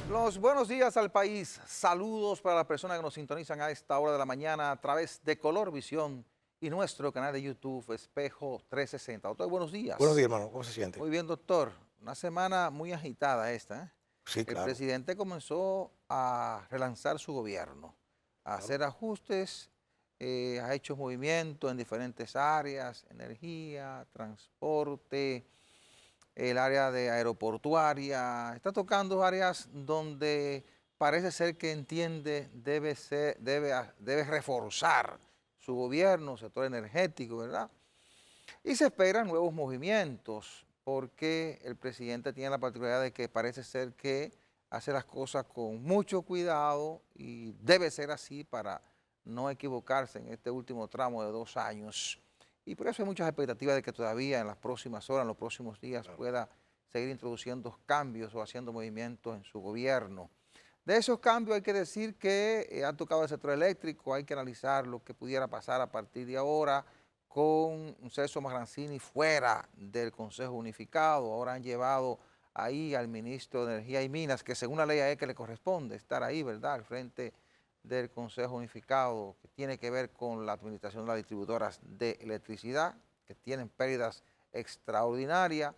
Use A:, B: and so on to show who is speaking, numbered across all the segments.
A: Los buenos días al país. Saludos para las personas que nos sintonizan a esta hora de la mañana a través de Color Visión y nuestro canal de YouTube Espejo 360. Doctor, buenos
B: Buenos
A: días.
B: días, hermano. ¿Cómo se siente?
A: Muy bien, doctor. Una semana muy agitada esta, ¿eh?
B: Sí,
A: El
B: claro,
A: presidente comenzó a relanzar su gobierno, a
B: claro.
A: hacer ajustes, ha hecho movimientos en diferentes áreas, energía, transporte, el área de aeroportuaria, está tocando áreas donde parece ser que entiende debe reforzar su gobierno, sector energético, ¿verdad? Y se esperan nuevos movimientos, porque el presidente tiene la particularidad de que parece ser que hace las cosas con mucho cuidado y debe ser así para no equivocarse en este último tramo de 2 años. Y por eso hay muchas expectativas de que todavía en las próximas horas, en los próximos días,
B: Claro.
A: pueda seguir introduciendo cambios o haciendo movimientos en su gobierno. De esos cambios hay que decir que ha tocado el sector eléctrico, hay que analizar lo que pudiera pasar a partir de ahora con Celso Magrancini fuera del Consejo Unificado. Ahora han llevado ahí al ministro de Energía y Minas, que según la ley a él que le corresponde estar ahí, ¿verdad?, al frente del Consejo Unificado, que tiene que ver con la administración de las distribuidoras de electricidad, que tienen pérdidas extraordinarias.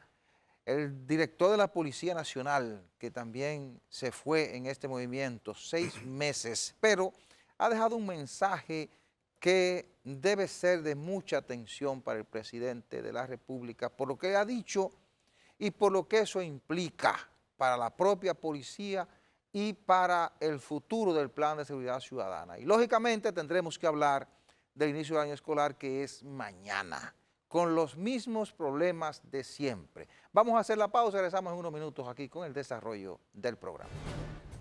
A: El director de la Policía Nacional, que también se fue en este movimiento 6 meses, pero ha dejado un mensaje que debe ser de mucha atención para el presidente de la República, por lo que ha dicho y por lo que eso implica para la propia policía y para el futuro del plan de seguridad ciudadana. Y lógicamente tendremos que hablar del inicio del año escolar, que es mañana, con los mismos problemas de siempre. Vamos a hacer la pausa y regresamos en unos minutos aquí con el desarrollo del programa.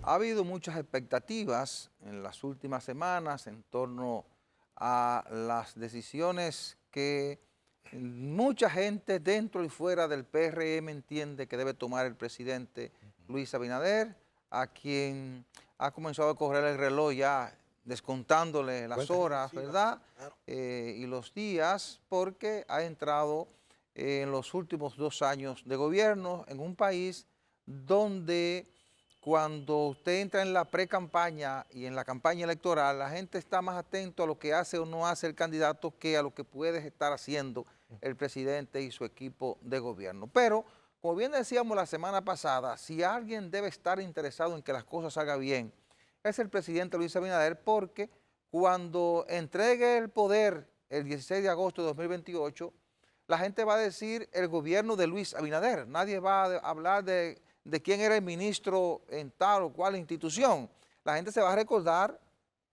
A: Ha habido muchas expectativas en las últimas semanas en torno a las decisiones que mucha gente dentro y fuera del PRM entiende que debe tomar el presidente Luis Abinader, a quien ha comenzado a correr el reloj ya descontándole las
B: Cuenta
A: horas,
B: regresiva.
A: ¿verdad?
B: Claro.
A: Y los días, porque ha entrado en los últimos 2 años de gobierno en un país donde cuando usted entra en la pre-campaña y en la campaña electoral, la gente está más atento a lo que hace o no hace el candidato que a lo que puede estar haciendo el presidente y su equipo de gobierno. Pero, como bien decíamos la semana pasada, si alguien debe estar interesado en que las cosas salgan bien, es el presidente Luis Abinader, porque cuando entregue el poder el 16 de agosto de 2028, la gente va a decir el gobierno de Luis Abinader. Nadie va a hablar de quién era el ministro en tal o cual institución. La gente se va a recordar,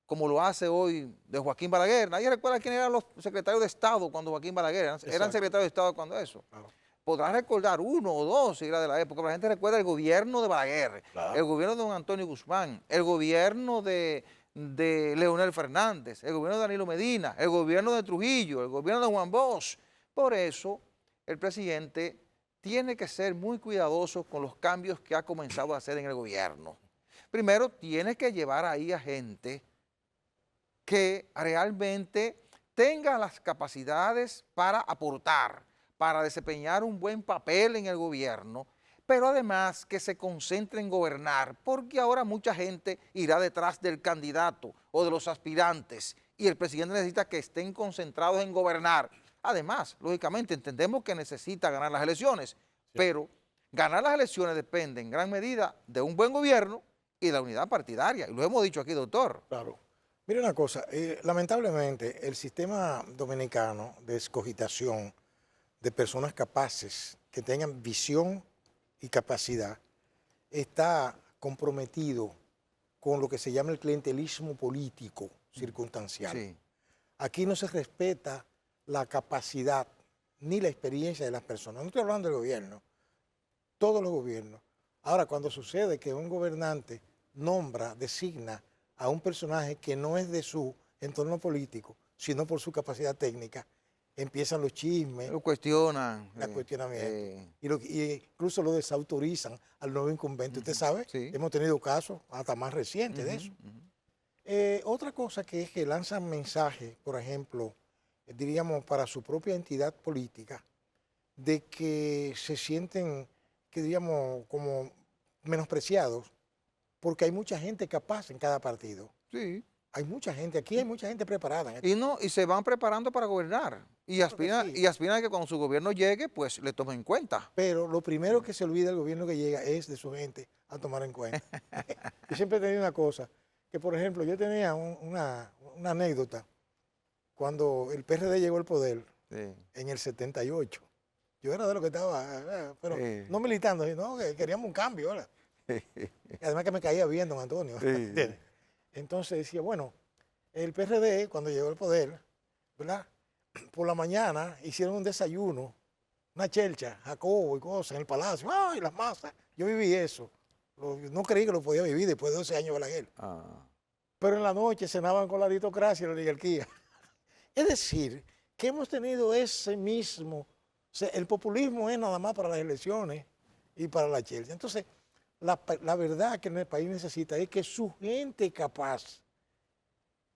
A: como lo hace hoy, de Joaquín Balaguer. Nadie recuerda quién eran los secretarios de Estado cuando Joaquín Balaguer, eran
B: Exacto.
A: secretarios de Estado cuando eso.
B: Claro.
A: Podrá recordar uno o dos si era de la época, pero la gente recuerda el gobierno de Balaguer, el
B: Claro.
A: gobierno de don Antonio Guzmán, el gobierno de Leonel Fernández, el gobierno de Danilo Medina, el gobierno de Trujillo, el gobierno de Juan Bosch. Por eso, el presidente tiene que ser muy cuidadoso con los cambios que ha comenzado a hacer en el gobierno. Primero, tiene que llevar ahí a gente que realmente tenga las capacidades para aportar, para desempeñar un buen papel en el gobierno, pero además que se concentre en gobernar, porque ahora mucha gente irá detrás del candidato o de los aspirantes y el presidente necesita que estén concentrados en gobernar. Además, lógicamente, entendemos que necesita ganar las elecciones,
B: Sí.
A: pero ganar las elecciones depende en gran medida de un buen gobierno y de la unidad partidaria. Y lo hemos dicho aquí, doctor.
B: Claro. Mire una cosa, lamentablemente el sistema dominicano de escogitación de personas capaces que tengan visión y capacidad está comprometido con lo que se llama el clientelismo político circunstancial.
A: Sí.
B: Aquí no se respeta la capacidad ni la experiencia de las personas. No estoy hablando del gobierno, todos los gobiernos. Ahora, cuando sucede que un gobernante nombra, designa a un personaje que no es de su entorno político, sino por su capacidad técnica, empiezan los chismes,
A: Lo cuestionan.
B: los cuestionamientos, y incluso lo desautorizan al nuevo incumbente. Usted sabe,
A: Sí.
B: hemos tenido casos hasta más recientes de eso.
A: Ujú.
B: Otra cosa que es que lanzan mensajes, por ejemplo, diríamos para su propia entidad política, de que se sienten, que diríamos, como menospreciados porque hay mucha gente capaz en cada partido.
A: Sí.
B: Hay mucha gente, aquí hay mucha gente preparada.
A: Y se van preparando para gobernar. Y
B: Claro que
A: aspiran,
B: sí.
A: y aspiran a que cuando su gobierno llegue, pues le tomen en cuenta.
B: Pero lo primero que se olvida el gobierno que llega es de su gente a tomar en cuenta. Yo siempre he tenido una cosa, que por ejemplo, yo tenía una anécdota cuando el PRD llegó al poder
A: Sí.
B: en el 78. Yo era de lo que estaba, pero
A: Sí.
B: no militando, sino que queríamos un cambio, ¿verdad? Y además que me caía bien, don Antonio.
A: Sí.
B: ¿Entiendes? Entonces decía, bueno, el PRD cuando llegó al poder, ¿verdad? Por la mañana hicieron un desayuno, una chelcha, Jacobo y cosas en el palacio, ¡ay, las masas! Yo viví eso. No creí que lo podía vivir después de 12 años de Balaguer.
A: Ah.
B: Pero en la noche cenaban con la aristocracia y la oligarquía. Es decir, que hemos tenido ese mismo, o sea, el populismo es nada más para las elecciones y para la chelcha. Entonces, la verdad que el país necesita es que su gente capaz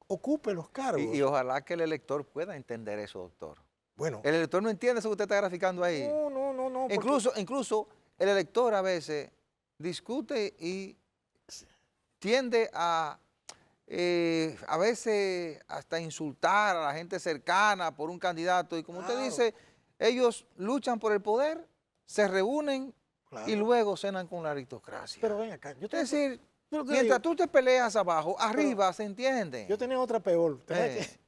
B: ocupe los cargos.
A: Y ojalá que el elector pueda entender eso, doctor.
B: Bueno,
A: El elector no entiende eso que usted está graficando ahí.
B: no. porque-
A: Incluso el elector a veces discute y tiende a veces hasta insultar a la gente cercana por un candidato. Y como usted
B: Claro.
A: dice, ellos luchan por el poder, se reúnen
B: Claro.
A: y luego cenan con la aristocracia.
B: Pero ven acá,
A: Es decir,
B: yo te
A: mientras
B: digo,
A: tú te peleas abajo, arriba se entiende.
B: yo tenía otra peor,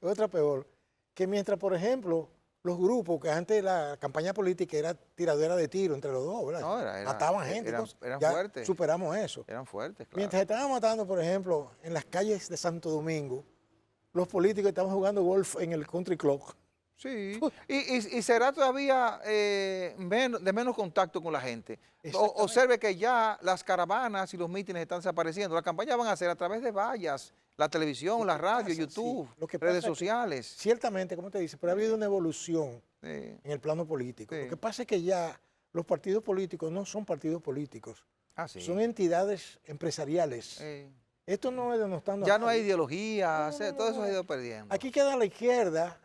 B: otra peor, que mientras, por ejemplo, los grupos, que antes la campaña política era tiradera de tiro entre los dos, ¿verdad?
A: No,
B: Mataban gente,
A: eran
B: ya
A: fuertes.
B: superamos eso.
A: Eran fuertes, claro.
B: Mientras estaban matando, por ejemplo, en las calles de Santo Domingo, los políticos estaban jugando golf en el country club.
A: Sí, y será todavía de menos contacto con la gente.
B: Exactamente.
A: Observe que ya las caravanas y los mítines están desapareciendo. Las campañas van a ser a través de vallas, la televisión,
B: Lo
A: la
B: que
A: radio,
B: pasa, sí,
A: YouTube,
B: lo que
A: redes
B: pasa es que
A: sociales.
B: Ciertamente, como te dice, pero ha habido una evolución
A: Sí,
B: en el plano político.
A: Sí.
B: Lo que pasa es que ya los partidos políticos no son partidos políticos,
A: sí.
B: son entidades empresariales. Esto no es denostando a
A: Ya no hay
B: nadie.
A: ideología,
B: No,
A: todo eso
B: no.
A: se ha ido perdiendo.
B: Aquí queda la izquierda,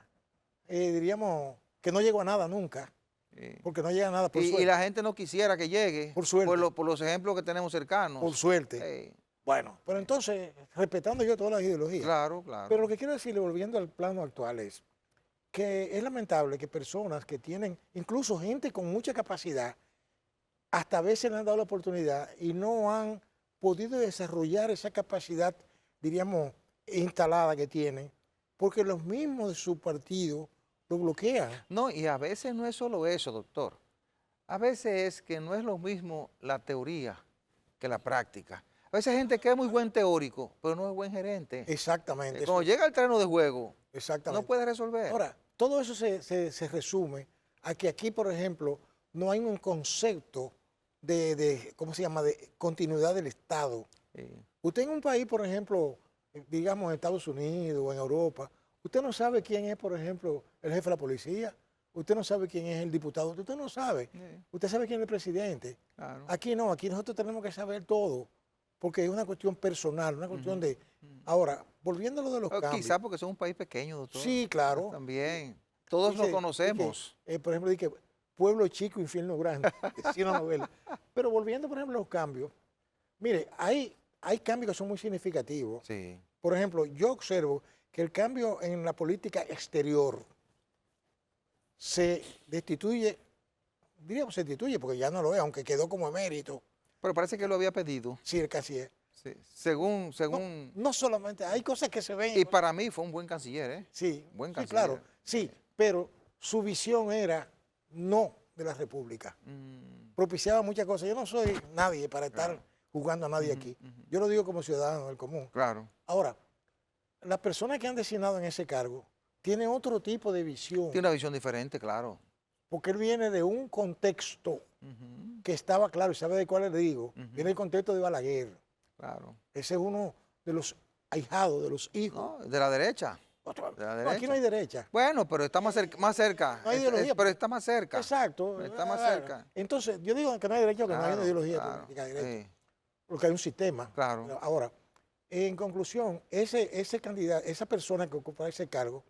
B: diríamos, que no llegó a nada nunca,
A: Sí.
B: porque no llega a nada por
A: Y
B: suerte.
A: la gente no quisiera que llegue
B: Por suerte.
A: por los ejemplos que tenemos cercanos.
B: Por suerte.
A: Sí,
B: Bueno, pero entonces, respetando yo todas las ideologías.
A: claro, claro.
B: Pero lo que quiero decirle, volviendo al plano actual, es que es lamentable que personas que tienen, incluso gente con mucha capacidad, hasta a veces le han dado la oportunidad y no han podido desarrollar esa capacidad, diríamos, instalada que tienen, porque los mismos de su partido lo bloquean.
A: No, y a veces no es solo eso, doctor. A veces es que no es lo mismo la teoría que la práctica. A veces hay gente que es muy buen teórico, pero no es buen gerente.
B: Exactamente.
A: Cuando llega al terreno de juego,
B: Exactamente.
A: no puede resolver.
B: Ahora, todo eso se resume a que aquí, por ejemplo, no hay un concepto de ¿cómo se llama?, de continuidad del Estado.
A: Sí.
B: Usted en un país, por ejemplo, digamos en Estados Unidos o en Europa, usted no sabe quién es, por ejemplo, el jefe de la policía, usted no sabe quién es el diputado, usted no sabe.
A: Sí,
B: Usted sabe quién es el presidente.
A: claro.
B: Aquí no, aquí nosotros tenemos que saber todo, porque es una cuestión personal, una cuestión de... Ahora, volviendo a lo de los cambios.
A: Quizás porque somos un país pequeño, doctor.
B: Sí, claro.
A: También. Todos nos
B: Dice,
A: conocemos.
B: por ejemplo, dice pueblo chico, infierno grande. Decía una novela. Pero volviendo, por ejemplo, a los cambios. Mire, hay cambios que son muy significativos.
A: Sí.
B: Por ejemplo, yo observo que el cambio en la política exterior se destituye, diríamos se destituye porque ya no lo es, aunque quedó como emérito,
A: Pero parece que lo había pedido.
B: sí, el canciller.
A: Sí. Según.
B: No solamente, hay cosas que se ven.
A: Y para mí fue un buen canciller, ¿eh?
B: Sí,
A: buen
B: sí,
A: canciller.
B: claro, sí, pero su visión era no de la República. Propiciaba muchas cosas. Yo no soy nadie para estar jugando a nadie aquí. Yo lo digo como ciudadano del común.
A: Claro.
B: Ahora, las personas que han designado en ese cargo tienen otro tipo de visión,
A: Tiene una visión diferente, claro.
B: porque él viene de un contexto que estaba claro, y sabe de cuál le digo, viene del contexto de Balaguer.
A: Claro.
B: Ese es uno de los ahijados, de los hijos.
A: No, de la derecha.
B: Otro-
A: de la
B: no, aquí
A: derecha.
B: no hay derecha.
A: Bueno, pero está más cerca.
B: No hay ideología,
A: Pero está más cerca.
B: Exacto.
A: Está más cerca.
B: Entonces, yo digo que no hay derecha porque no hay una
A: Claro,
B: ideología
A: claro,
B: política derecha,
A: sí,
B: porque hay un sistema.
A: Claro.
B: Ahora, en conclusión, ese candidato, esa persona que ocupa ese cargo,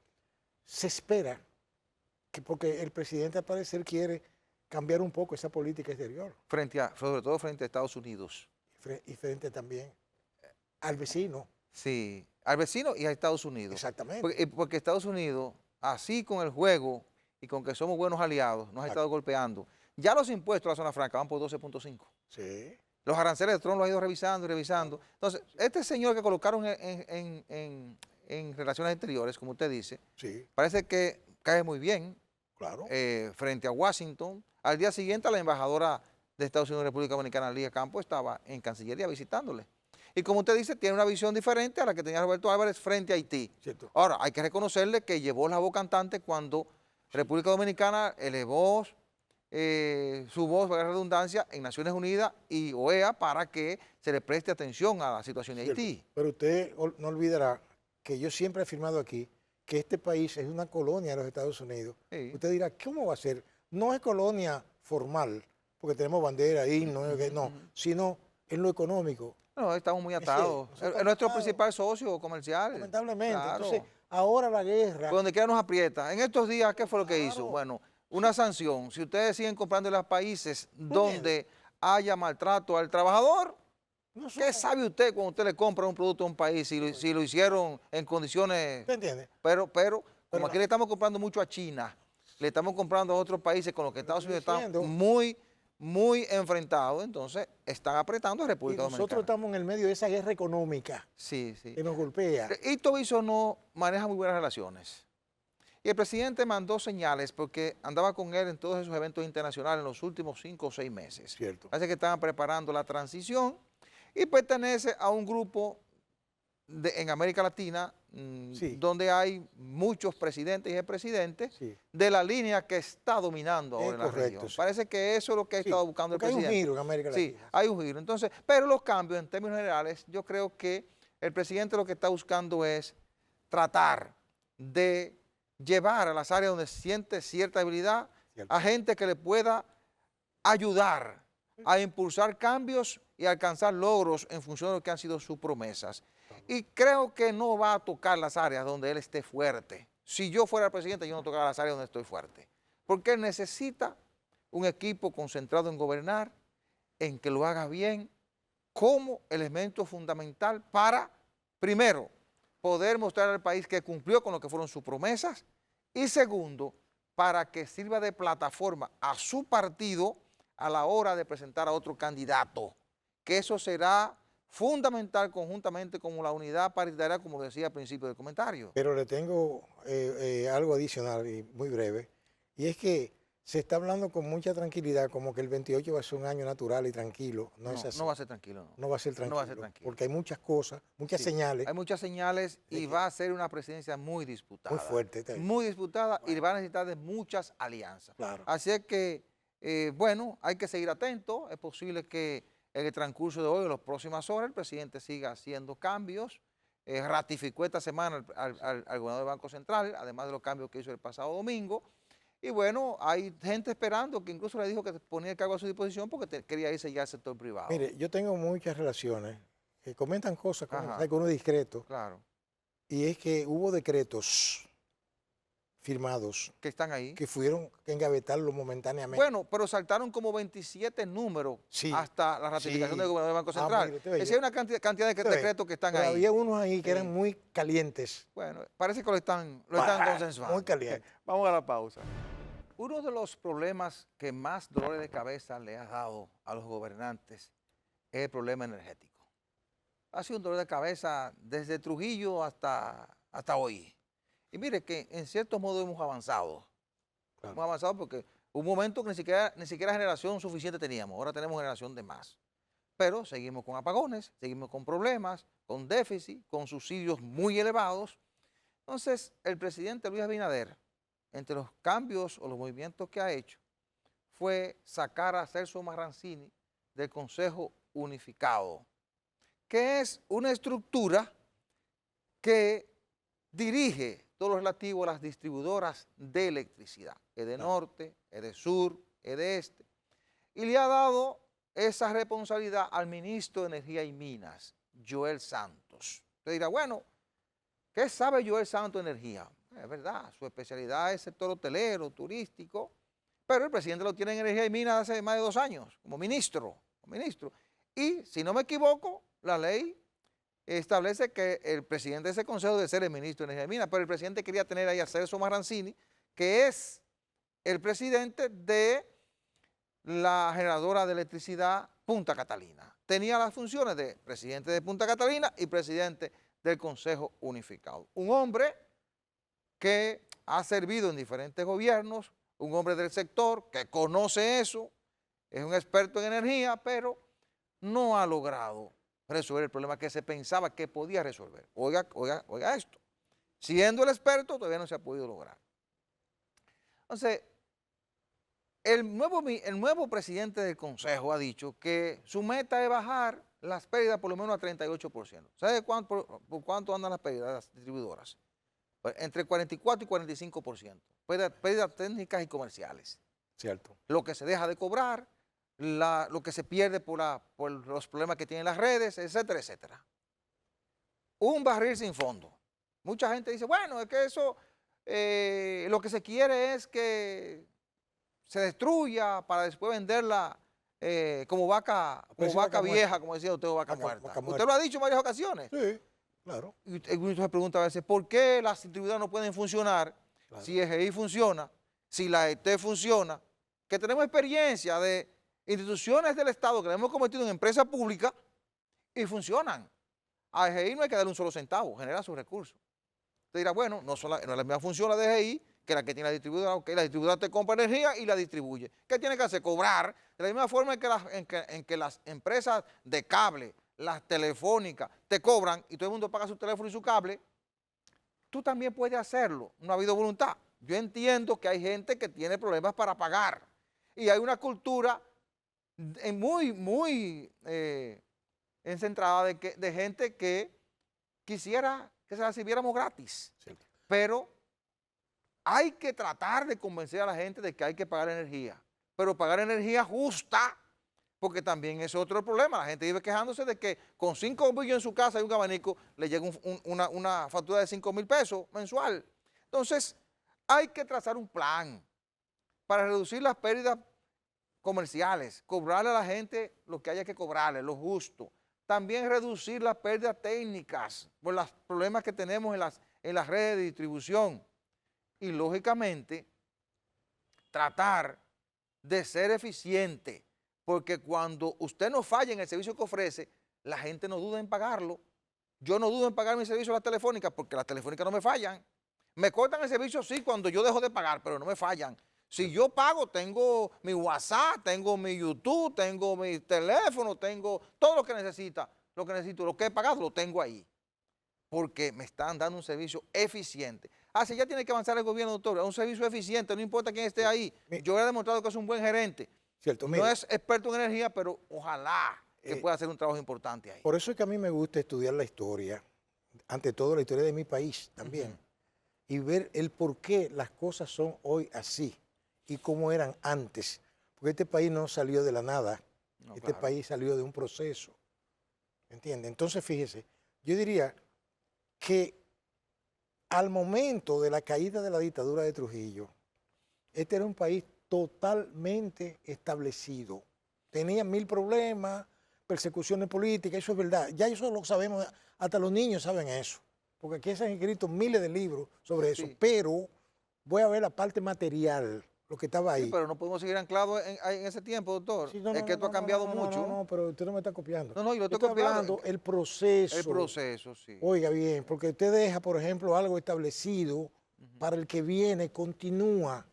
B: se espera que, porque el presidente al parecer quiere cambiar un poco esa política exterior
A: sobre todo frente a Estados Unidos.
B: y frente también al vecino.
A: Sí, al vecino y a Estados Unidos.
B: Exactamente.
A: Porque Estados Unidos, así con el juego y con que somos buenos aliados, nos ha estado golpeando. Ya los impuestos a la zona franca van por 12.5.
B: Sí.
A: Los aranceles de Trump los ha ido revisando y revisando. Entonces, este señor que colocaron en relaciones exteriores, como usted dice,
B: Sí,
A: parece que cae muy bien
B: claro.
A: frente a Washington. Al día siguiente, la embajadora de Estados Unidos en República Dominicana, Lidia Campos, estaba en Cancillería visitándole. Y como usted dice, tiene una visión diferente a la que tenía Roberto Álvarez frente a Haití.
B: Cierto.
A: Ahora, hay que reconocerle que llevó la voz cantante cuando República Dominicana elevó su voz, para la redundancia, en Naciones Unidas y OEA para que se le preste atención a la situación de
B: Cierto.
A: Haití.
B: Pero usted no olvidará que yo siempre he afirmado aquí que este país es una colonia de los Estados Unidos.
A: Sí.
B: Usted dirá, ¿cómo va a ser? No es colonia formal, porque tenemos bandera, himno, no, sino en lo económico.
A: No, estamos muy atados.
B: nosotros
A: Es nuestro
B: atados.
A: principal socio comercial.
B: Lamentablemente.
A: Claro.
B: Entonces, ahora la guerra.
A: Por donde quiera nos aprieta. En estos días, ¿qué fue lo que hizo?
B: Claro.
A: Bueno, una sanción. Si ustedes siguen comprando en los países donde haya maltrato al trabajador,
B: No
A: ¿qué
B: son-
A: sabe usted cuando usted le compra un producto a un país si lo hicieron en condiciones?
B: ¿Usted entiende?
A: Pero como
B: no.
A: aquí le estamos comprando mucho a China, le estamos comprando a otros países con los que Estados Unidos está
B: diciendo.
A: muy enfrentado, entonces están apretando a
B: Y
A: República
B: nosotros
A: Dominicana.
B: estamos en el medio de esa guerra económica
A: Sí, sí.
B: que nos golpea.
A: Ito Bisonó maneja muy buenas relaciones. Y el presidente mandó señales porque andaba con él en todos esos eventos internacionales en los últimos 5 o 6 meses.
B: Cierto.
A: Parece que estaban preparando la transición y pertenece a un grupo en América Latina
B: Sí.
A: donde hay muchos presidentes y expresidentes
B: Sí.
A: de la línea que está dominando ahora en la
B: correcto,
A: región.
B: sí.
A: Parece que eso es lo que ha
B: Sí,
A: estado buscando el
B: porque hay un
A: presidente.
B: giro en América
A: Sí,
B: Latina.
A: hay un giro. Entonces, pero los cambios en términos generales, yo creo que el presidente lo que está buscando es tratar de llevar a las áreas donde siente cierta debilidad
B: Cierto.
A: a gente que le pueda ayudar a impulsar cambios y alcanzar logros en función de lo que han sido sus promesas. Y creo que no va a tocar las áreas donde él esté fuerte. Si yo fuera el presidente, yo no tocara las áreas donde estoy fuerte. Porque él necesita un equipo concentrado en gobernar, en que lo haga bien, como elemento fundamental para, primero, poder mostrar al país que cumplió con lo que fueron sus promesas, y segundo, para que sirva de plataforma a su partido a la hora de presentar a otro candidato, que eso será fundamental conjuntamente con la unidad paritaria, como decía al principio del comentario.
B: Pero le tengo algo adicional y muy breve, y es que se está hablando con mucha tranquilidad como que el 28 va a ser un año natural y tranquilo. No, es así.
A: No va a ser tranquilo, no.
B: No va a ser tranquilo.
A: No va a ser tranquilo.
B: Porque hay muchas cosas, muchas
A: Sí,
B: señales
A: hay muchas señales y va a ser una presidencia muy disputada.
B: muy fuertes.
A: Muy disputada y va a necesitar de muchas alianzas.
B: Claro.
A: Así es que, bueno, hay que seguir atentos. Es posible que en el transcurso de hoy, en las próximas horas, el presidente siga haciendo cambios. Ratificó esta semana al gobernador del Banco Central, además de los cambios que hizo el pasado domingo. Y bueno, hay gente esperando que incluso le dijo que ponía el cargo a su disposición porque quería irse ya al sector privado.
B: Mire, yo tengo muchas relaciones que comentan cosas con
A: Ajá.
B: uno discreto,
A: Claro,
B: y es que hubo decretos firmados
A: que están ahí.
B: que fueron que engavetarlo momentáneamente.
A: Bueno, pero saltaron como 27 números
B: Sí,
A: hasta la ratificación
B: sí.
A: del gobernador del Banco
B: Ah,
A: Central.
B: mire, usted ve,
A: Es decir, hay una cantidad de
B: Usted ve,
A: decretos que están
B: pero
A: ahí.
B: había unos ahí que
A: Sí.
B: eran muy calientes.
A: Bueno, parece que lo están
B: Bah,
A: consensuando.
B: muy caliente.
A: Vamos a la pausa. Uno de los problemas que más dolores de cabeza le ha dado a los gobernantes es el problema energético. Ha sido un dolor de cabeza desde Trujillo hasta hoy. Y mire que en cierto modo hemos avanzado.
B: Claro.
A: Hemos avanzado porque hubo un momento que ni siquiera generación suficiente teníamos. Ahora tenemos generación de más. Pero seguimos con apagones, seguimos con problemas, con déficit, con subsidios muy elevados. Entonces, el presidente Luis Abinader, entre los cambios o los movimientos que ha hecho, fue sacar a Celso Marrancini del Consejo Unificado, que es una estructura que dirige todo lo relativo a las distribuidoras de electricidad, Edenorte, Edesur, Edeste, y le ha dado esa responsabilidad al ministro de Energía y Minas, Joel Santos. Usted dirá, bueno, ¿qué sabe Joel Santos de energía? Es verdad, su especialidad es el sector hotelero, turístico, pero el presidente lo tiene en Energía y Minas hace más de 2 años, como ministro. Y si no me equivoco, la ley establece que el presidente de ese consejo debe ser el ministro de Energía y Minas, pero el presidente quería tener ahí a Celso Marrancini, que es el presidente de la generadora de electricidad Punta Catalina. Tenía las funciones de presidente de Punta Catalina y presidente del Consejo Unificado. Un hombre que ha servido en diferentes gobiernos, un hombre del sector que conoce eso, es un experto en energía, pero no ha logrado resolver el problema que se pensaba que podía resolver. Oiga esto, siendo el experto todavía no se ha podido lograr. Entonces, el nuevo presidente del Consejo ha dicho que su meta es bajar las pérdidas por lo menos a 38%. ¿Sabe por cuánto andan las pérdidas de las distribuidoras? Pues entre 44 y 45%. Pérdidas técnicas y comerciales.
B: Cierto.
A: Lo que se deja de cobrar, lo que se pierde por los problemas que tienen las redes, etcétera, etcétera. Un barril sin fondo. Mucha gente dice, bueno, es que eso, lo que se quiere es que se destruya para después venderla como vaca vieja, como decía usted, o vaca muerta. Usted lo ha dicho en varias ocasiones.
B: Sí, claro.
A: Y uno se pregunta a veces, ¿por qué las distribuidoras no pueden funcionar? Claro. Si EGI funciona, si la ET funciona, que tenemos experiencia de instituciones del Estado que la hemos convertido en empresa pública y funcionan. A EGI no hay que darle un solo centavo, genera sus recursos. Usted dirá, bueno, no es la misma función la de EGI que la que tiene la distribuidora, ok, la distribuidora te compra energía y la distribuye. ¿Qué tiene que hacer? Cobrar, de la misma forma en que las empresas de cable, las telefónicas, te cobran y todo el mundo paga su teléfono y su cable, tú también puedes hacerlo, no ha habido voluntad. Yo entiendo que hay gente que tiene problemas para pagar y hay una cultura muy encentrada de gente que quisiera que se la sirviéramos gratis, sí. Pero hay que tratar de convencer a la gente de que hay que pagar energía, pero pagar energía justa, porque también es otro problema. La gente vive quejándose de que con 5 bombillos en su casa y un abanico le llega una factura de 5,000 pesos mensual. Entonces, hay que trazar un plan para reducir las pérdidas comerciales, cobrarle a la gente lo que haya que cobrarle, lo justo. También reducir las pérdidas técnicas por los problemas que tenemos en las redes de distribución. Y lógicamente, tratar de ser eficiente, porque cuando usted no falla en el servicio que ofrece, la gente no duda en pagarlo. Yo no dudo en pagar mi servicio a las telefónicas porque las telefónicas no me fallan. Me cortan el servicio sí cuando yo dejo de pagar, pero no me fallan. Si yo pago, tengo mi WhatsApp, tengo mi YouTube, tengo mi teléfono, tengo todo lo que necesito, lo que he pagado lo tengo ahí, porque me están dando un servicio eficiente. Si ya tiene que avanzar el gobierno, doctor, a un servicio eficiente, no importa quién esté ahí. Yo he demostrado que es un buen gerente.
B: Cierto,
A: no es experto en energía, pero ojalá que pueda hacer un trabajo importante ahí.
B: Por eso es que a mí me gusta estudiar la historia, ante todo la historia de mi país también, y ver el por qué las cosas son hoy así y cómo eran antes. Porque este país no salió de la nada, este país salió de un proceso, ¿entiende? Entonces, fíjese, yo diría que al momento de la caída de la dictadura de Trujillo, este era un país totalmente establecido. Tenía 1000 problemas, persecuciones políticas, eso es verdad. Ya eso lo sabemos, hasta los niños saben eso. Porque aquí se han escrito miles de libros sobre eso. Pero voy a ver la parte material, lo que estaba ahí.
A: Sí, pero no podemos seguir anclados en ese tiempo, doctor. Sí, es que esto ha cambiado mucho.
B: No, pero usted no me está copiando.
A: No, yo lo estoy copiando.
B: El proceso.
A: El proceso, sí.
B: Oiga bien, porque usted deja, por ejemplo, algo establecido para el que viene, continúa.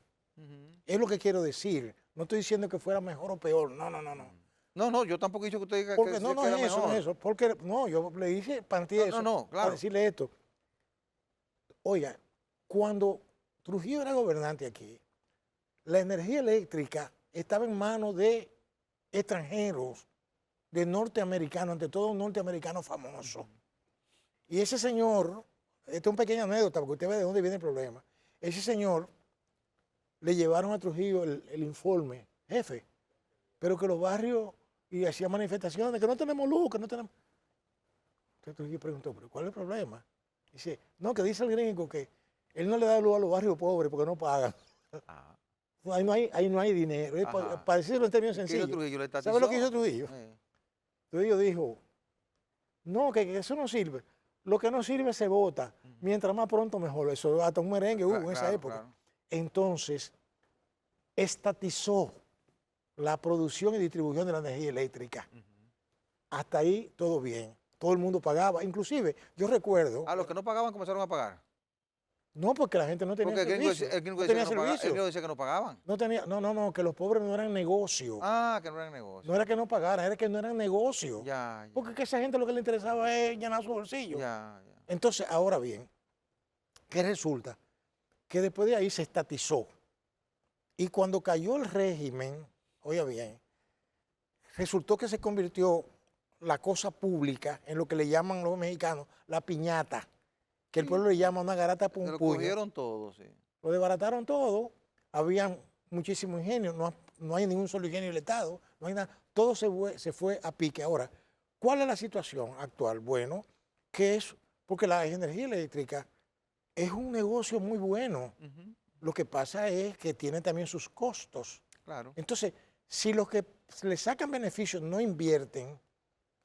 B: Es lo que quiero decir. No estoy diciendo que fuera mejor o peor. No.
A: No, yo tampoco he dicho que usted diga
B: porque no es eso, no es eso. Porque, no, yo le dije para
A: claro.
B: Para decirle esto. Oiga, cuando Trujillo era gobernante aquí, la energía eléctrica estaba en manos de extranjeros, de norteamericanos, ante todo un norteamericano famoso. Y ese señor, esta es una pequeña anécdota, porque usted ve de dónde viene el problema. Ese señor le llevaron a Trujillo el informe, jefe, pero que los barrios, y hacía manifestaciones, que no tenemos luz, que no tenemos... Entonces Trujillo preguntó, ¿pero cuál es el problema? Dice, no, que dice el gringo que él no le da luz a los barrios pobres porque no pagan. Ahí no hay dinero. Para decirlo en términos sencillos. ¿Sabe lo que hizo Trujillo? Trujillo dijo, No, que eso no sirve. Lo que no sirve se bota. Mientras más pronto mejor. Eso hasta un merengue hubo en esa
A: Claro,
B: época.
A: claro.
B: Entonces, estatizó la producción y distribución de la energía eléctrica. Hasta ahí todo bien. Todo el mundo pagaba. Inclusive, yo recuerdo...
A: A los que no pagaban comenzaron a pagar.
B: No, porque la gente no tenía
A: Porque
B: servicio.
A: el gringo
B: No
A: decía
B: tenía
A: que no pagaban. El
B: servicio.
A: gringo decía que no pagaban.
B: No tenía, no, que los pobres no eran negocio.
A: Ah, que no eran negocios.
B: No era que no pagaran, era que no eran negocio.
A: Ya, ya.
B: Porque que esa gente lo que le interesaba es llenar su bolsillo.
A: Ya.
B: Entonces, ahora bien, ¿qué resulta? Que después de ahí se estatizó. Y cuando cayó el régimen, oiga bien, resultó que se convirtió la cosa pública en lo que le llaman los mexicanos la piñata, que el pueblo le llama una garata
A: Se lo
B: pumpuño.
A: cogieron todo, sí.
B: Lo desbarataron todo, habían muchísimo ingenio, no hay ningún solo ingenio del Estado, no hay nada, todo se fue a pique. Ahora, ¿cuál es la situación actual? Bueno, que es, porque la energía eléctrica es un negocio muy bueno, lo que pasa es que tiene también sus costos.
A: Claro.
B: Entonces, si los que le sacan beneficios no invierten,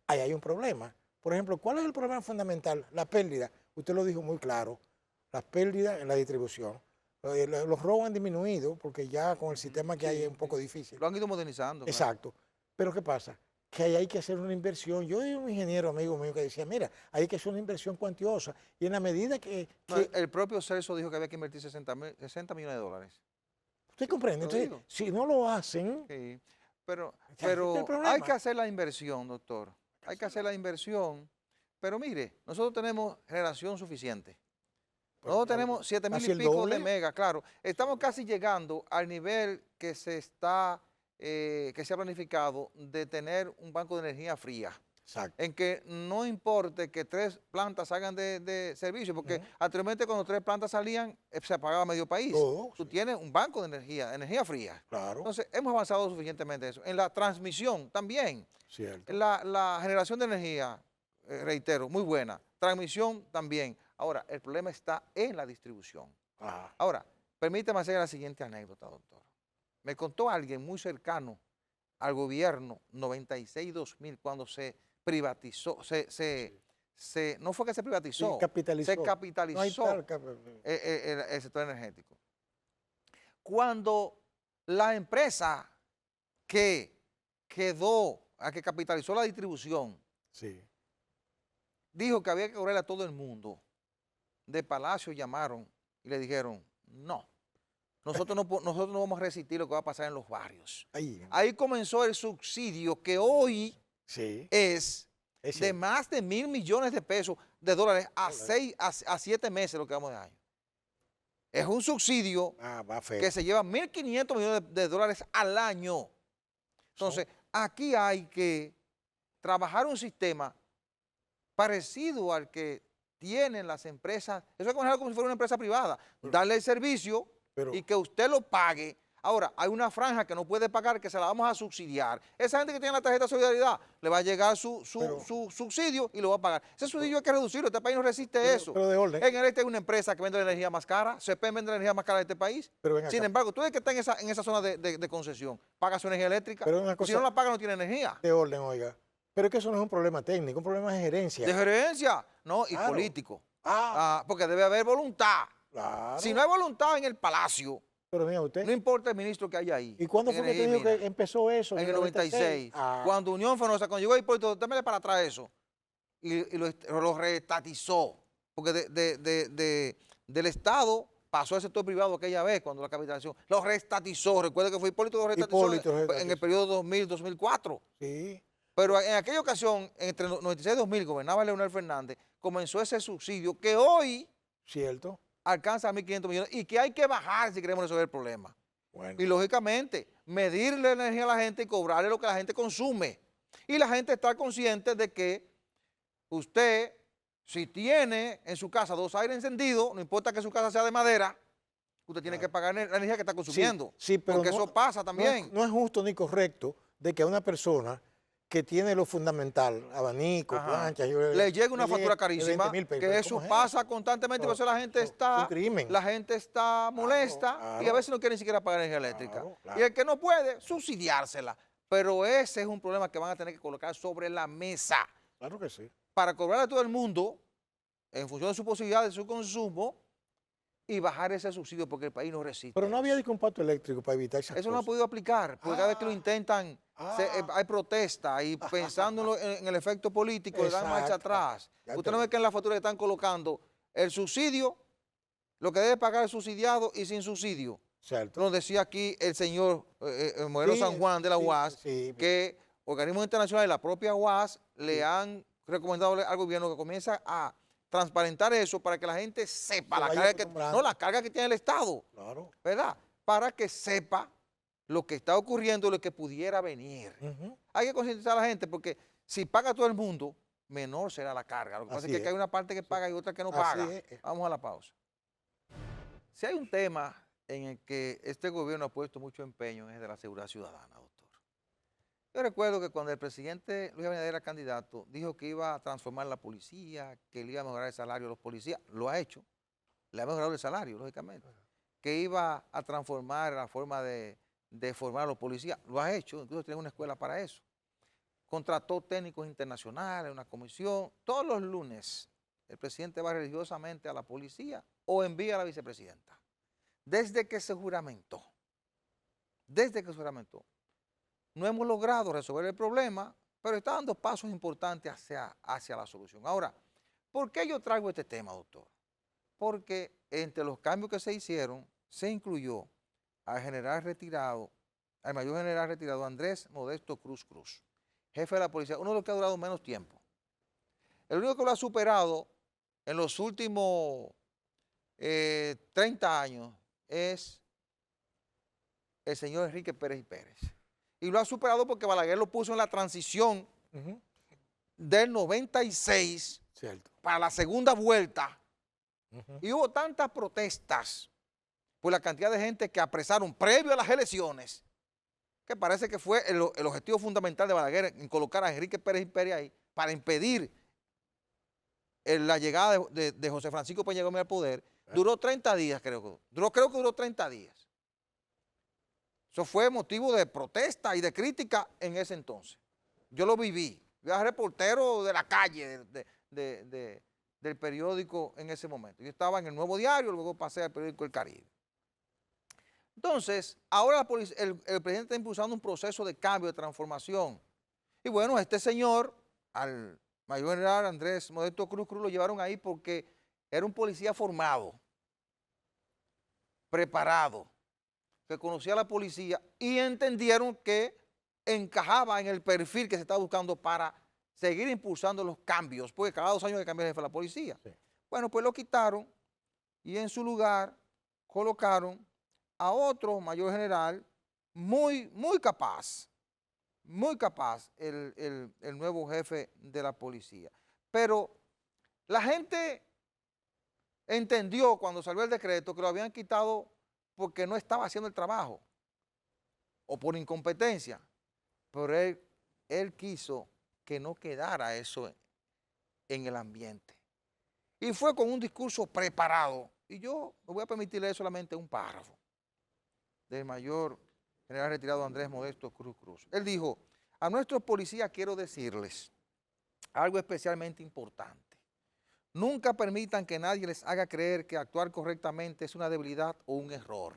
B: ahí hay un problema. Por ejemplo, ¿cuál es el problema fundamental? La pérdida. Usted lo dijo muy claro, las pérdidas en la distribución. Los robos han disminuido porque ya con el sistema que hay es un poco difícil.
A: Lo han ido modernizando. Claro.
B: Exacto. Pero ¿qué pasa? Que ahí hay que hacer una inversión. Yo oí un ingeniero amigo mío que decía, mira, hay que hacer una inversión cuantiosa. Y en la medida que...
A: No, el propio Celso dijo que había que invertir 60 millones de dólares.
B: ¿Usted comprende? Entonces, si no lo hacen...
A: Sí, pero
B: problema.
A: hay que hacer la inversión, doctor. Hay que hacer la inversión. Pero mire, nosotros tenemos generación suficiente. Nosotros tenemos 7,000 y pico de megas, claro. Estamos casi llegando al nivel que se ha planificado de tener un banco de energía fría.
B: Exacto.
A: En que no importe que 3 plantas salgan de servicio, porque anteriormente cuando 3 plantas salían, se apagaba medio país. Tú tienes un banco de energía fría.
B: Claro.
A: Entonces, hemos avanzado suficientemente en eso. En la transmisión también.
B: Cierto.
A: La generación de energía, reitero, muy buena. Transmisión también. Ahora, el problema está en la distribución. Ahora, permítame hacer la siguiente anécdota, doctor. Me contó alguien muy cercano al gobierno 96-2000 cuando se privatizó, no fue que se privatizó,
B: sí, capitalizó.
A: se capitalizó
B: no
A: el sector energético. Cuando la empresa que capitalizó la distribución,
B: sí,
A: dijo que había que cobrarle a todo el mundo, de Palacio llamaron y le dijeron, no, nosotros no vamos a resistir lo que va a pasar en los barrios. Ahí comenzó el subsidio que hoy es de más de 1.000 millones de pesos, de dólares, a 7 meses lo que vamos de año. Es un subsidio que se lleva 1.500 millones de dólares al año. Entonces, aquí hay que trabajar un sistema parecido al que tienen las empresas. Eso es como si fuera una empresa privada. Darle el servicio y que usted lo pague. Ahora, hay una franja que no puede pagar, que se la vamos a subsidiar. Esa gente que tiene la tarjeta de solidaridad, le va a llegar su subsidio y lo va a pagar. Ese subsidio hay que reducirlo, este país no resiste eso.
B: Pero de orden.
A: En el este hay una empresa que vende la energía más cara, CP vende la energía más cara de este país. Sin embargo, tú eres que está en esa zona de concesión, paga su energía eléctrica, si no la paga no tiene energía.
B: De orden, oiga. Pero es que eso no es un problema técnico, un problema de gerencia.
A: De gerencia, no, y político. Porque debe haber voluntad.
B: Claro.
A: Si no hay voluntad en el palacio,
B: pero mira usted,
A: no importa el ministro que haya ahí.
B: ¿Y cuándo fue que te dijo que empezó eso?
A: En el 96. Cuando Unión Fenosa, cuando llegó Hipólito, démele para atrás eso. Y lo reestatizó. Porque del Estado pasó al sector privado aquella vez, cuando la capitalización. Lo reestatizó. Recuerde que fue Hipólito que lo reestatizó en el periodo 2000-2004.
B: Sí.
A: Pero en aquella ocasión, entre 96 y 2000, gobernaba Leonel Fernández, comenzó ese subsidio que hoy alcanza a 1.500 millones y que hay que bajar si queremos resolver el problema. Bueno. Y lógicamente, medirle la energía a la gente y cobrarle lo que la gente consume. Y la gente está consciente de que usted, si tiene en su casa 2 aires encendidos, no importa que su casa sea de madera, usted tiene que pagar la energía que está consumiendo.
B: Sí, pero
A: porque eso pasa también.
B: No es justo ni correcto de que a una persona que tiene lo fundamental, abanico, plancha,
A: le llega una factura carísima, que eso pasa constantemente, por eso la gente está molesta y a veces no quiere ni siquiera pagar energía eléctrica. Y el que no puede, subsidiársela. Pero ese es un problema que van a tener que colocar sobre la mesa.
B: Claro que sí.
A: para cobrarle a todo el mundo en función de su posibilidad de su consumo y bajar ese subsidio porque el país no resiste.
B: Pero no había descompato eléctrico para evitar esas
A: Eso no ha
B: cosas.
A: podido aplicar, porque cada vez que lo intentan, hay protesta y pensándolo en el efecto político le dan marcha
B: Exacto.
A: atrás.
B: Ya
A: Usted no ve que en la factura le están colocando el subsidio, lo que debe pagar el subsidiado y sin subsidio.
B: Cierto.
A: Nos decía aquí el señor Moreno
B: Sí,
A: San Juan de la
B: sí,
A: UAS
B: sí.
A: que organismos internacionales y la propia UAS le han recomendado al gobierno que comience a transparentar eso para que la gente sepa
B: Se
A: la
B: vaya
A: carga que,
B: acostumbrando.
A: la carga que tiene el Estado,
B: Claro.
A: ¿verdad? Para que sepa lo que está ocurriendo y lo que pudiera venir. Hay que concientizar a la gente porque si paga todo el mundo, menor será la carga. Lo que pasa
B: Así
A: es que hay una parte que paga y otra que no
B: Así
A: paga.
B: es.
A: Vamos a la pausa. Si hay un tema en el que este gobierno ha puesto mucho empeño es el de la seguridad ciudadana, doctor. Yo recuerdo que cuando el presidente Luis Abinader era candidato, dijo que iba a transformar la policía, que le iba a mejorar el salario a los policías. Lo ha hecho. Le ha mejorado el salario, lógicamente. Que iba a transformar la forma de formar a los policías. Lo ha hecho. Incluso tiene una escuela para eso. Contrató técnicos internacionales, una comisión. Todos los lunes el presidente va religiosamente a la policía o envía a la vicepresidenta. Desde que se juramentó, no hemos logrado resolver el problema, pero está dando pasos importantes hacia la solución. Ahora, ¿por qué yo traigo este tema, doctor? Porque entre los cambios que se hicieron, se incluyó al mayor general retirado Andrés Modesto Cruz Cruz, jefe de la policía, uno de los que ha durado menos tiempo. El único que lo ha superado en los últimos 30 años es el señor Enrique Pérez y Pérez. Y lo ha superado porque Balaguer lo puso en la transición del 96 para la segunda vuelta. Y hubo tantas protestas por la cantidad de gente que apresaron previo a las elecciones, que parece que fue el objetivo fundamental de Balaguer en colocar a Enrique Pérez y Pérez ahí para impedir la llegada de José Francisco Peña Gómez al poder. Duró 30 días, creo que duró 30 días. Eso fue motivo de protesta y de crítica en ese entonces. Yo lo viví. Yo era reportero de la calle del periódico en ese momento. Yo estaba en el Nuevo Diario, luego pasé al periódico El Caribe. Entonces, ahora el presidente está impulsando un proceso de cambio, de transformación. Y bueno, este señor, al mayor general Andrés Modesto Cruz Cruz, lo llevaron ahí porque era un policía formado, preparado, que conocía a la policía y entendieron que encajaba en el perfil que se estaba buscando para seguir impulsando los cambios, porque cada 2 años hay que cambiar el jefe de la policía. Sí. Bueno, pues lo quitaron y en su lugar colocaron a otro mayor general muy capaz, el nuevo jefe de la policía. Pero la gente entendió cuando salió el decreto que lo habían quitado porque no estaba haciendo el trabajo o por incompetencia, pero él quiso que no quedara eso en el ambiente. Y fue con un discurso preparado. Y yo me voy a permitir leer solamente un párrafo del mayor general retirado Andrés Modesto Cruz Cruz. Él dijo: a nuestros policías quiero decirles algo especialmente importante. Nunca permitan que nadie les haga creer que actuar correctamente es una debilidad o un error.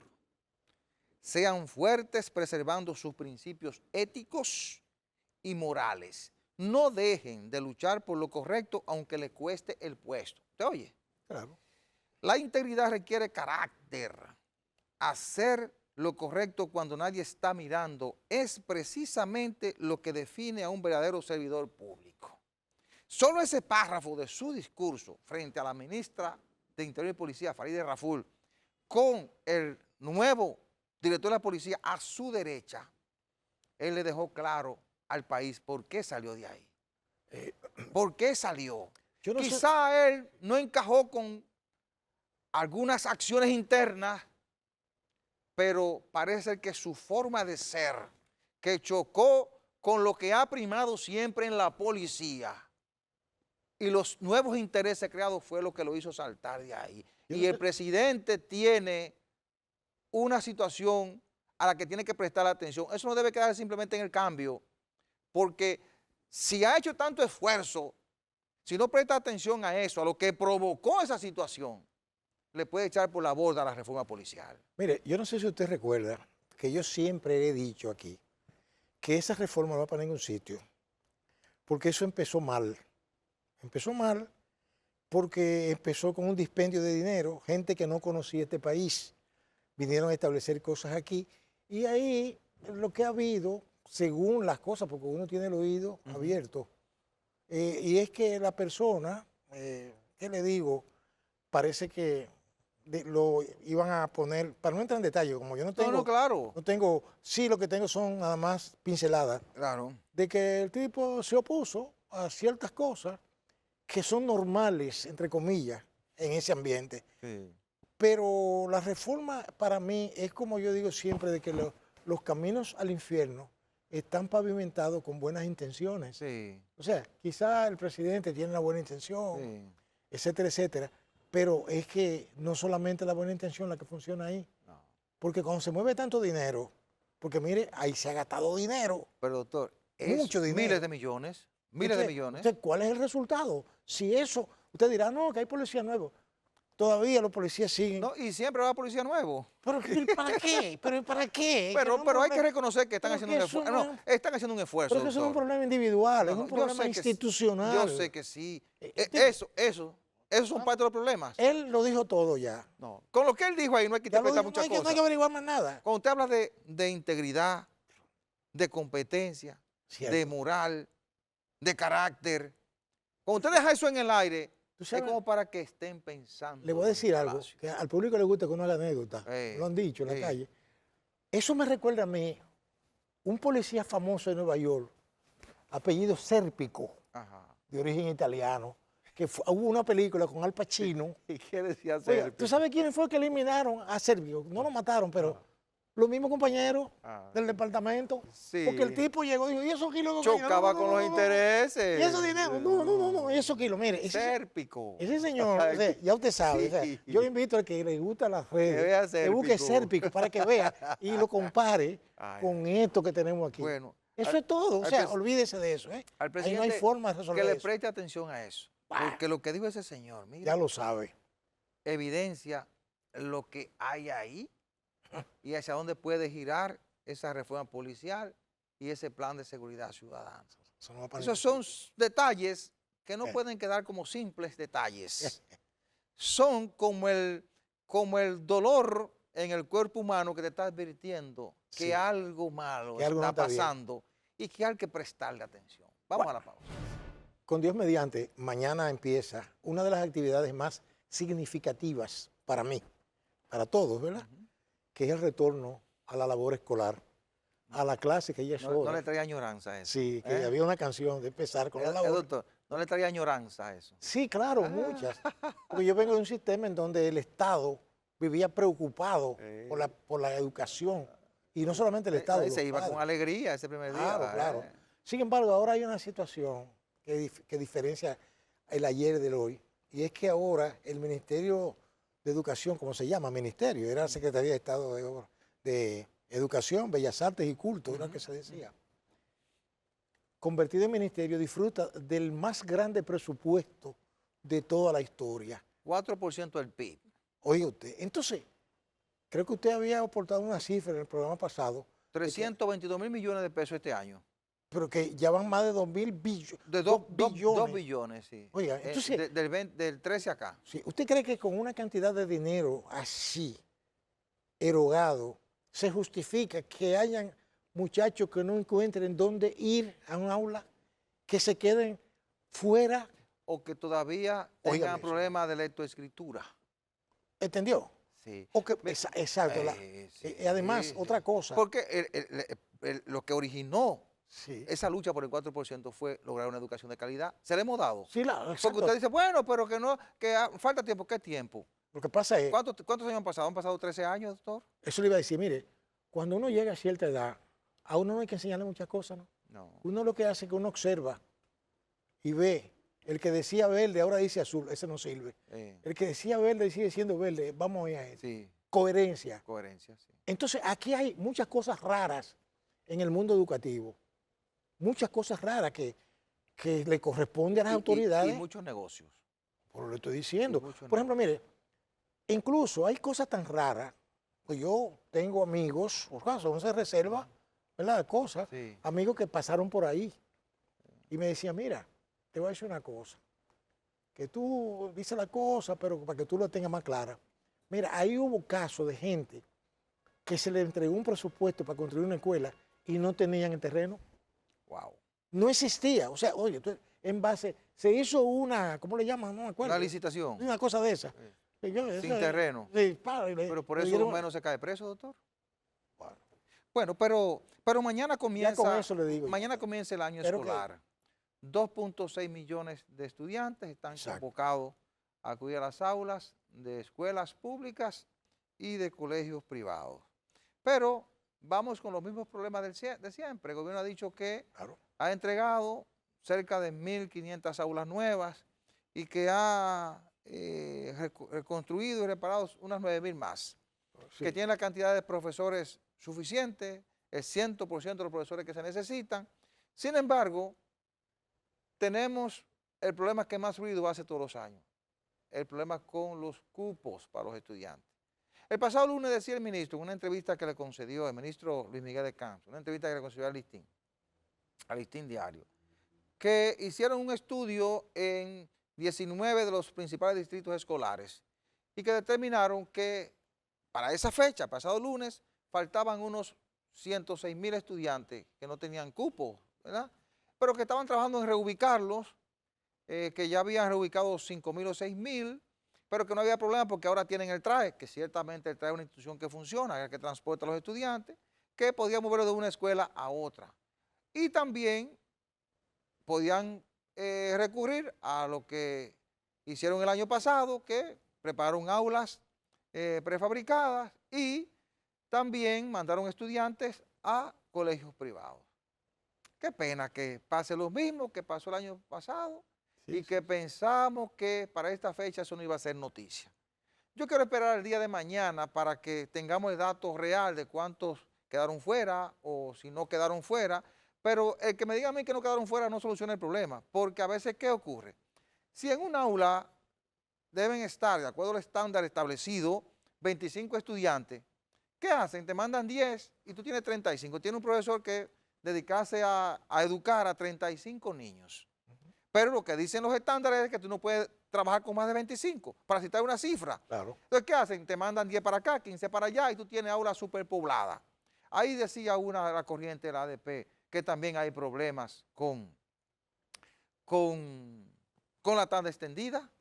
A: Sean fuertes preservando sus principios éticos y morales. No dejen de luchar por lo correcto aunque le cueste el puesto. ¿Te oye?
B: Claro.
A: La integridad requiere carácter. Hacer lo correcto cuando nadie está mirando es precisamente lo que define a un verdadero servidor público. Solo ese párrafo de su discurso frente a la ministra de Interior y Policía, Farideh Raful, con el nuevo director de la policía a su derecha, él le dejó claro al país por qué salió de ahí. ¿Por qué salió? Quizá él no encajó con algunas acciones internas, pero parece ser que su forma de ser, que chocó con lo que ha primado siempre en la policía, y los nuevos intereses creados fue lo que lo hizo saltar de ahí. Y el presidente tiene una situación a la que tiene que prestar atención. Eso no debe quedar simplemente en el cambio, porque si ha hecho tanto esfuerzo si no presta atención a eso, a lo que provocó esa situación, le puede echar por la borda la reforma policial.
B: Mire, yo no sé si usted recuerda que yo siempre he dicho aquí que esa reforma no va para ningún sitio, porque eso empezó mal. Empezó mal porque empezó con un dispendio de dinero, gente que no conocía este país, vinieron a establecer cosas aquí, y ahí lo que ha habido, según las cosas, porque uno tiene el oído abierto, y es que la persona, ¿qué le digo? Parece que lo iban a poner, para no entrar en detalle, como yo no tengo,
A: No, claro.
B: no tengo, sí lo que tengo son nada más pinceladas,
A: Claro.
B: de que el tipo se opuso a ciertas cosas que son normales, entre comillas, en ese ambiente.
A: Sí.
B: Pero la reforma para mí es como yo digo siempre, de que los caminos al infierno están pavimentados con buenas intenciones.
A: Sí.
B: O sea, quizá el presidente tiene una buena intención,
A: Sí.
B: etcétera, etcétera, pero es que no solamente la buena intención la que funciona ahí,
A: No.
B: porque cuando se mueve tanto dinero, porque mire, ahí se ha gastado dinero,
A: Pero doctor,
B: mucho dinero.
A: miles de millones, miles de millones.
B: Entonces, ¿cuál es el resultado? Si eso, usted dirá, no, que hay policías nuevos. Todavía los policías siguen.
A: No, y siempre va policía nuevo.
B: ¿Pero para qué? ¿Pero para qué?
A: Pero hay que reconocer que están
B: pero
A: haciendo un
B: que eso
A: esfuerzo.
B: no
A: No, están haciendo un esfuerzo,
B: Pero que eso no es un
A: doctor.
B: problema individual,
A: No,
B: es
A: no,
B: un
A: yo
B: problema
A: sé que sí.
B: institucional.
A: Yo sé que sí.
B: ¿Entiende?
A: Esos son parte de los problemas.
B: Él lo dijo todo ya.
A: No. Con lo que él dijo ahí no hay que
B: Ya lo
A: interpretar
B: dijo,
A: muchas
B: no hay
A: cosas.
B: que averiguar más nada.
A: Cuando usted habla de integridad, de competencia,
B: Cierto.
A: de moral, de carácter, cuando usted deja eso en el aire,
B: ¿Tú
A: es
B: sabes?
A: como para que estén pensando.
B: Le voy a
A: en
B: decir
A: el
B: algo,
A: palacio.
B: que al público le gusta que uno haga anécdota. Lo han dicho en la calle. Eso me recuerda a mí, un policía famoso de Nueva York, apellido Sérpico,
A: Ajá.
B: de origen italiano, que hubo una película con Al Pacino.
A: ¿Y qué decía
B: Oiga,
A: Sergio?
B: ¿tú sabes quién fue que eliminaron a Sérpico? No lo mataron, pero los mismos compañeros del departamento.
A: Sí.
B: Porque el tipo llegó y dijo, ¿y esos kilos de cocaína?
A: Chocaba
B: No,
A: con
B: no,
A: los
B: no, no.
A: intereses.
B: ¿Y esos dinero? No, y esos kilos. Mire,
A: Sérpico.
B: ese señor, o sea, ya usted sabe, o sea,
A: Sí.
B: yo le invito al que le gusta las
A: Que vea
B: redes, que busque
A: Sérpico.
B: Sérpico para que vea y lo compare
A: Ay,
B: con esto que tenemos aquí.
A: Bueno,
B: Eso es todo, o sea,
A: al
B: olvídese de eso.
A: al
B: Ahí no hay
A: presidente
B: forma de resolver
A: que le
B: eso.
A: preste atención a eso. Porque lo que dijo ese señor, mira,
B: Ya lo sabe.
A: evidencia lo que hay ahí y hacia dónde puede girar esa reforma policial y ese plan de seguridad ciudadana.
B: Eso no va para
A: Esos
B: ningún
A: son detalles que no pueden quedar como simples detalles. Son como el dolor en el cuerpo humano que te está advirtiendo que
B: Sí.
A: algo malo
B: Que algo no
A: está
B: está bien.
A: pasando y que hay que prestarle atención. Vamos a la pausa.
B: Con Dios mediante, mañana empieza una de las actividades más significativas para mí, para todos, ¿verdad? Que es el retorno a la labor escolar, a la clase que ya es
A: No, no
B: hora.
A: le traía añoranza a eso.
B: Sí, que había una canción de empezar con la labor.
A: Doctor, no le traía añoranza a eso.
B: Sí, claro, muchas. Porque yo vengo de un sistema en donde el Estado vivía preocupado por la educación. Y no solamente el Estado.
A: Se
B: los
A: iba
B: padres.
A: con alegría ese primer día.
B: Claro, claro. Sin embargo, ahora hay una situación que diferencia el ayer del hoy, y es que ahora el Ministerio de Educación, como se llama, ministerio, era la Secretaría de Estado de Educación, Bellas Artes y Culto, era lo que se decía. Convertido en ministerio, disfruta del más grande presupuesto de toda la historia.
A: 4% del PIB.
B: Oiga usted, entonces, creo que usted había aportado una cifra en el programa pasado,
A: 322 mil millones de pesos este año.
B: pero que ya van más de 2.000 billones.
A: De 2 billones, sí.
B: Oiga, entonces,
A: del 13 acá.
B: sí, ¿usted cree que con una cantidad de dinero así, erogado, se justifica que hayan muchachos que no encuentren dónde ir a un aula, que se queden fuera?
A: O que todavía
B: Óigame
A: tengan
B: eso.
A: problemas de lectoescritura.
B: ¿Entendió?
A: Sí.
B: O que, exacto.
A: Sí,
B: Además,
A: sí.
B: otra cosa.
A: Porque lo que originó
B: Sí,
A: esa lucha por el 4% fue lograr una educación de calidad. Se le hemos dado.
B: sí,
A: Porque
B: exacto.
A: usted dice, bueno, pero que no, falta tiempo. ¿Qué tiempo?
B: Lo que pasa es,
A: ¿Cuántos años han pasado? ¿Han pasado 13 años, doctor?
B: eso le iba a decir, mire, cuando uno llega a cierta edad, a uno no hay que enseñarle muchas cosas, ¿no?
A: No.
B: Uno lo que hace es que uno observa y ve. El que decía verde ahora dice azul, ese no sirve. El que decía verde sigue siendo verde, vamos a ir a eso.
A: Sí,
B: Coherencia.
A: coherencia, sí.
B: Entonces, aquí hay muchas cosas raras en el mundo educativo. Muchas cosas raras que que le corresponde a las
A: Y
B: autoridades.
A: muchos negocios.
B: Por lo que estoy diciendo.
A: Mucho
B: Por ejemplo, mire, incluso hay cosas tan raras, pues yo tengo amigos, por caso, no se reserva, ¿verdad? Cosas,
A: Sí.
B: amigos que pasaron por ahí y me decían, mira, te voy a decir una cosa, que tú dices la cosa, pero para que tú lo tengas más clara. Mira, ahí hubo casos de gente que se le entregó un presupuesto para construir una escuela y no tenían el terreno.
A: Wow.
B: No existía. O sea, oye, en base, se hizo una, ¿cómo le llaman? No me acuerdo.
A: Una licitación.
B: Una cosa de esa.
A: Sí.
B: Sin
A: terreno.
B: Sí,
A: Pero por eso menos se cae preso, doctor. Bueno, pero mañana
B: Ya
A: comienza,
B: con eso le digo.
A: mañana comienza el año escolar. 2.6 millones de estudiantes están convocados a acudir a las aulas de escuelas públicas y de colegios privados. Pero vamos con los mismos problemas de siempre. El gobierno ha dicho que ha entregado cerca de 1.500 aulas nuevas y que ha reconstruido y reparado unas 9.000 más, que tiene la cantidad de profesores suficiente, el 100% de los profesores que se necesitan. Sin embargo, tenemos el problema que más ruido hace todos los años, el problema con los cupos para los estudiantes. El pasado lunes decía el ministro, en una entrevista que le concedió el ministro Luis Miguel de Camps, una entrevista que le concedió al Listín Diario, que hicieron un estudio en 19 de los principales distritos escolares y que determinaron que para esa fecha, pasado lunes, faltaban unos 106.000 estudiantes que no tenían cupos, ¿verdad? Pero que estaban trabajando en reubicarlos, que ya habían reubicado 5.000 o 6.000, pero que no había problema porque ahora tienen el TRAE, que ciertamente el TRAE es una institución que funciona, que transporta a los estudiantes, que podían moverlos de una escuela a otra. Y también podían recurrir a lo que hicieron el año pasado, que prepararon aulas prefabricadas y también mandaron estudiantes a colegios privados. Qué pena que pase lo mismo que pasó el año pasado y que pensamos que para esta fecha eso no iba a ser noticia. Yo quiero esperar el día de mañana para que tengamos el dato real de cuántos quedaron fuera o si no quedaron fuera, pero el que me diga a mí que no quedaron fuera no soluciona el problema, porque a veces, ¿qué ocurre? Si en un aula deben estar, de acuerdo al estándar establecido, 25 estudiantes, ¿qué hacen? Te mandan 10 y tú tienes 35. Tiene un profesor que dedicarse a educar a 35 niños. Pero lo que dicen los estándares es que tú no puedes trabajar con más de 25, para citar una cifra.
B: Claro.
A: Entonces, ¿qué hacen? Te mandan 10 para acá, 15 para allá y tú tienes aulas superpobladas. Ahí decía una de la corriente de la ADP que también hay problemas con la tanda extendida.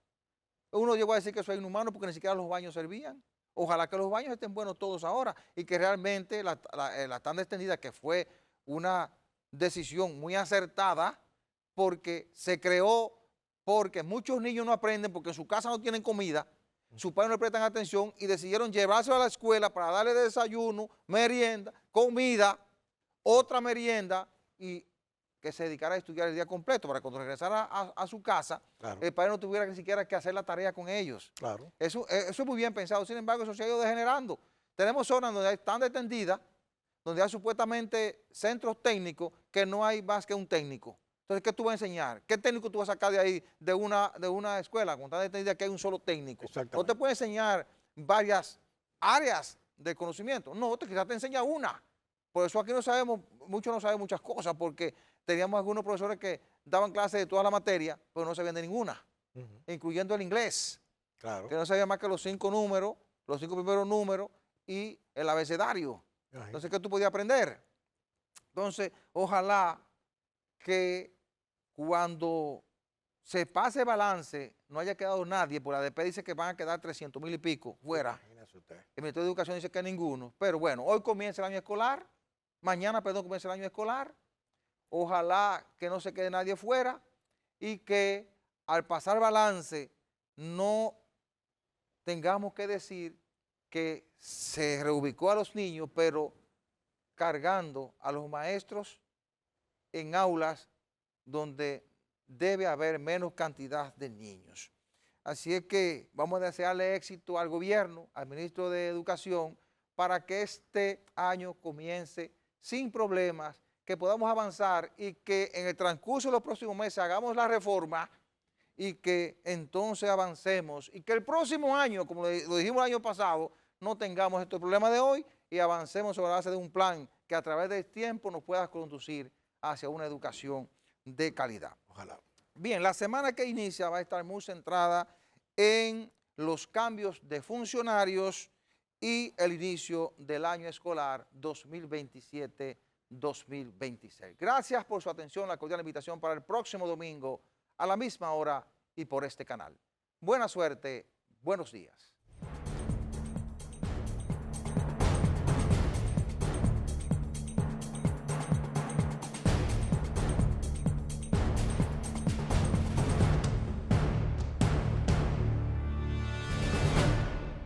A: Uno llegó a decir que eso es inhumano porque ni siquiera los baños servían. Ojalá que los baños estén buenos todos ahora y que realmente la tanda extendida, que fue una decisión muy acertada porque se creó, porque muchos niños no aprenden porque en su casa no tienen comida, sus padres no le prestan atención y decidieron llevárselo a la escuela para darle desayuno, merienda, comida, otra merienda y que se dedicara a estudiar el día completo para cuando regresara a su casa, el padre no tuviera ni siquiera que hacer la tarea con ellos.
B: Claro.
A: Eso es muy bien pensado, sin embargo eso se ha ido degenerando. Tenemos zonas donde están extendidas, donde hay supuestamente centros técnicos que no hay más que un técnico. Entonces, ¿qué tú vas a enseñar? ¿Qué técnico tú vas a sacar de ahí, de una escuela con tan extendida que hay un solo técnico? No te puede enseñar varias áreas de conocimiento. No, quizás te enseña una. Por eso aquí no sabemos, muchos no saben muchas cosas, porque teníamos algunos profesores que daban clases de toda la materia, pero no sabían de ninguna, incluyendo el inglés, que no sabían más que los 5 números, los 5 primeros números y el abecedario. Entonces, ¿qué tú podías aprender? Entonces, ojalá que cuando se pase balance no haya quedado nadie, porque la ADP dice que van a quedar 300.000 y pico fuera. El Ministerio de Educación dice que ninguno. Pero bueno, hoy comienza el año escolar, mañana, perdón, comienza el año escolar. Ojalá que no se quede nadie fuera y que al pasar balance no tengamos que decir que se reubicó a los niños, pero cargando a los maestros en aulas donde debe haber menos cantidad de niños. Así es que vamos a desearle éxito al gobierno, al ministro de Educación, para que este año comience sin problemas, que podamos avanzar y que en el transcurso de los próximos meses hagamos la reforma y que entonces avancemos y que el próximo año, como lo dijimos el año pasado, no tengamos estos problemas de hoy y avancemos sobre la base de un plan que a través del tiempo nos pueda conducir hacia una educación de calidad.
B: Ojalá.
A: Bien, la semana que inicia va a estar muy centrada en los cambios de funcionarios y el inicio del año escolar 2027-2026. Gracias por su atención, la cordial invitación para el próximo domingo a la misma hora y por este canal. Buena suerte, buenos días.